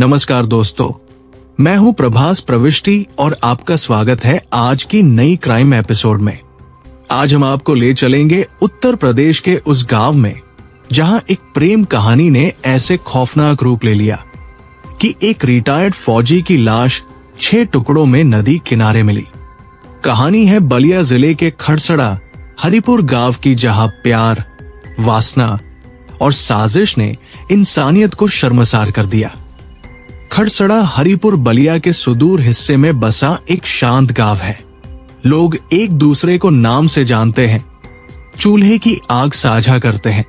नमस्कार दोस्तों, मैं हूं प्रभास प्रविष्टि और आपका स्वागत है आज की नई क्राइम एपिसोड में। आज हम आपको ले चलेंगे उत्तर प्रदेश के उस गांव में जहां एक प्रेम कहानी ने ऐसे खौफनाक रूप ले लिया कि एक रिटायर्ड फौजी की लाश 6 टुकड़ों में नदी किनारे मिली। कहानी है बलिया जिले के खड़सड़ा हरिपुर गांव की, जहां प्यार, वासना और साजिश ने इंसानियत को शर्मसार कर दिया। खड़सड़ा हरिपुर बलिया के सुदूर हिस्से में बसा एक शांत गांव है। लोग एक दूसरे को नाम से जानते हैं, चूल्हे की आग साझा करते हैं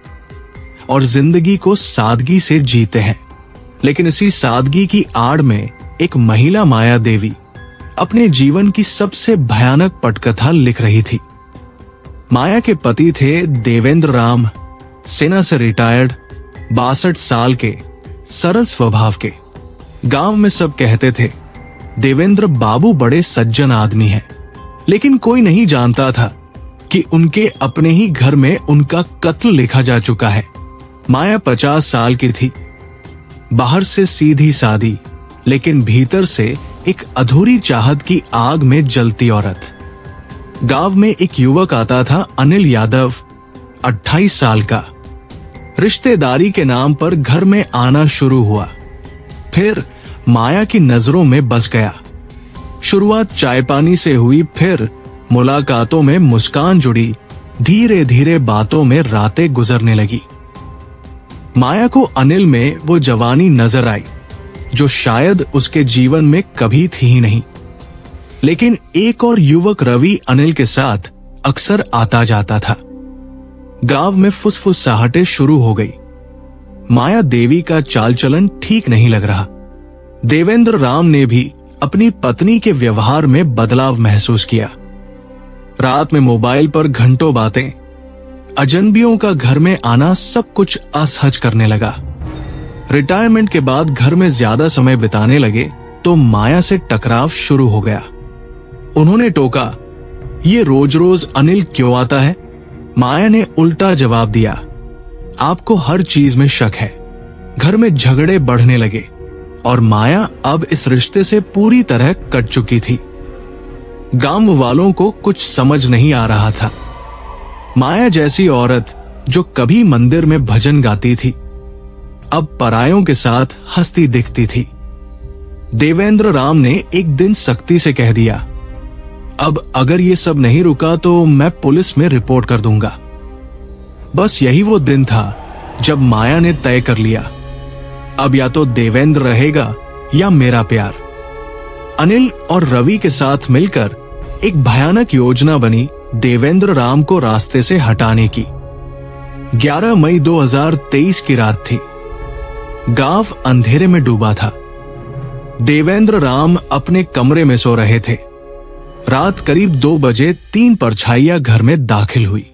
और जिंदगी को सादगी से जीते हैं। लेकिन इसी सादगी की आड़ में एक महिला माया देवी अपने जीवन की सबसे भयानक पटकथा लिख रही थी। माया के पति थे देवेंद्र राम, सेना से रिटायर्ड, 62 साल के, सरल स्वभाव के। गांव में सब कहते थे देवेंद्र बाबू बड़े सज्जन आदमी हैं, लेकिन कोई नहीं जानता था कि उनके अपने ही घर में उनका कत्ल लिखा जा चुका है। माया 50 साल की थी, बाहर से सीधी सादी, लेकिन भीतर से एक अधूरी चाहत की आग में जलती औरत। गांव में एक युवक आता था, अनिल यादव, 28 साल का। रिश्तेदारी के नाम पर घर में आना शुरू हुआ, फिर माया की नजरों में बस गया। शुरुआत चाय पानी से हुई, फिर मुलाकातों में मुस्कान जुड़ी, धीरे धीरे बातों में रातें गुजरने लगी। माया को अनिल में वो जवानी नजर आई जो शायद उसके जीवन में कभी थी ही नहीं। लेकिन एक और युवक रवि अनिल के साथ अक्सर आता जाता था। गांव में फुसफुसाहटें शुरू हो गई। माया देवी का चाल चलन ठीक नहीं लग रहा। देवेंद्र राम ने भी अपनी पत्नी के व्यवहार में बदलाव महसूस किया। रात में मोबाइल पर घंटों बातें, अजनबियों का घर में आना सब कुछ असहज करने लगा। रिटायरमेंट के बाद घर में ज्यादा समय बिताने लगे तो माया से टकराव शुरू हो गया। उन्होंने टोका, ये रोज रोज अनिल क्यों आता है? माया ने उल्टा जवाब दिया, आपको हर चीज में शक है। घर में झगड़े बढ़ने लगे और माया अब इस रिश्ते से पूरी तरह कट चुकी थी। गांव वालों को कुछ समझ नहीं आ रहा था। माया जैसी औरत जो कभी मंदिर में भजन गाती थी, अब परायों के साथ हंसती दिखती थी। देवेंद्र राम ने एक दिन सख्ती से कह दिया, अब अगर ये सब नहीं रुका तो मैं पुलिस में रिपोर्ट कर दूंगा। बस यही वो दिन था जब माया ने तय कर लिया, अब या तो देवेंद्र रहेगा या मेरा प्यार। अनिल और रवि के साथ मिलकर एक भयानक योजना बनी देवेंद्र राम को रास्ते से हटाने की। 11 मई 2023 की रात थी। गांव अंधेरे में डूबा था। देवेंद्र राम अपने कमरे में सो रहे थे। रात करीब 2 बजे 3 परछाइयां घर में दाखिल हुई।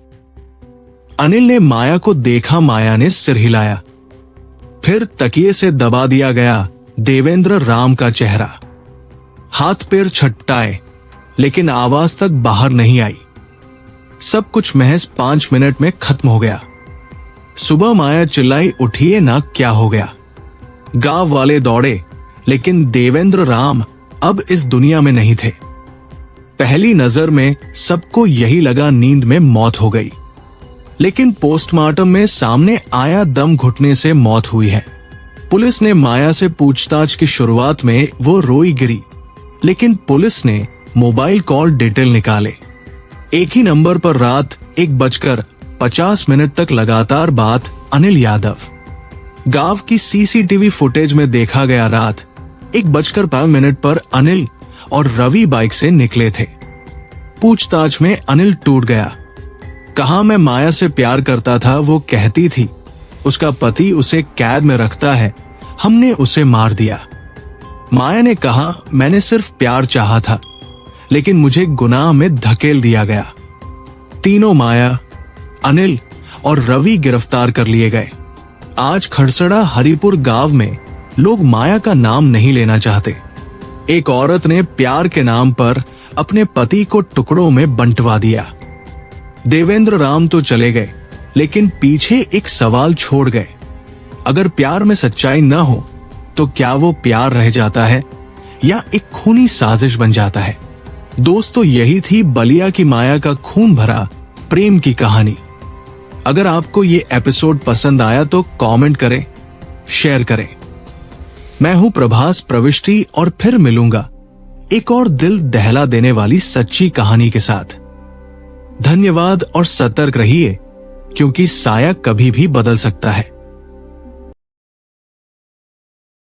अनिल ने माया को देखा। माया ने सिर हिलाया, फिर तकिए से दबा दिया गया देवेंद्र राम का चेहरा। हाथ पैर छटपटाए, लेकिन आवाज तक बाहर नहीं आई। सब कुछ महज 5 मिनट में खत्म हो गया। सुबह माया चिल्लाई, उठिए ना, क्या हो गया? गांव वाले दौड़े, लेकिन देवेंद्र राम अब इस दुनिया में नहीं थे। पहली नजर में सबको यही लगा नींद में मौत हो गई, लेकिन पोस्टमार्टम में सामने आया दम घुटने से मौत हुई है। पुलिस ने माया से पूछताछ की शुरुआत में वो रोई गिरी, लेकिन पुलिस ने मोबाइल कॉल डिटेल निकाले। एक ही नंबर पर रात 1:50 तक लगातार बात अनिल यादव। गांव की सीसीटीवी फुटेज में देखा गया रात 1:05 पर अनिल और रवि बाइक से निकले थे। पूछताछ में अनिल टूट गया। कहा, मैं माया से प्यार करता था, वो कहती थी उसका पति उसे कैद में रखता है, हमने उसे मार दिया। माया ने कहा, मैंने सिर्फ प्यार चाहा था, लेकिन मुझे गुनाह में धकेल दिया गया। तीनों, माया, अनिल और रवि, गिरफ्तार कर लिए गए। आज खड़सड़ा हरिपुर गांव में लोग माया का नाम नहीं लेना चाहते। एक औरत ने प्यार के नाम पर अपने पति को टुकड़ों में बंटवा दिया। देवेंद्र राम तो चले गए, लेकिन पीछे एक सवाल छोड़ गए। अगर प्यार में सच्चाई न हो तो क्या वो प्यार रह जाता है या एक खूनी साजिश बन जाता है? दोस्तों, यही थी बलिया की माया का खून भरा प्रेम की कहानी। अगर आपको ये एपिसोड पसंद आया तो कमेंट करें, शेयर करें। मैं हूं प्रभास प्रविष्टि और फिर मिलूंगा एक और दिल दहला देने वाली सच्ची कहानी के साथ। धन्यवाद और सतर्क रहिए, क्योंकि साया कभी भी बदल सकता है।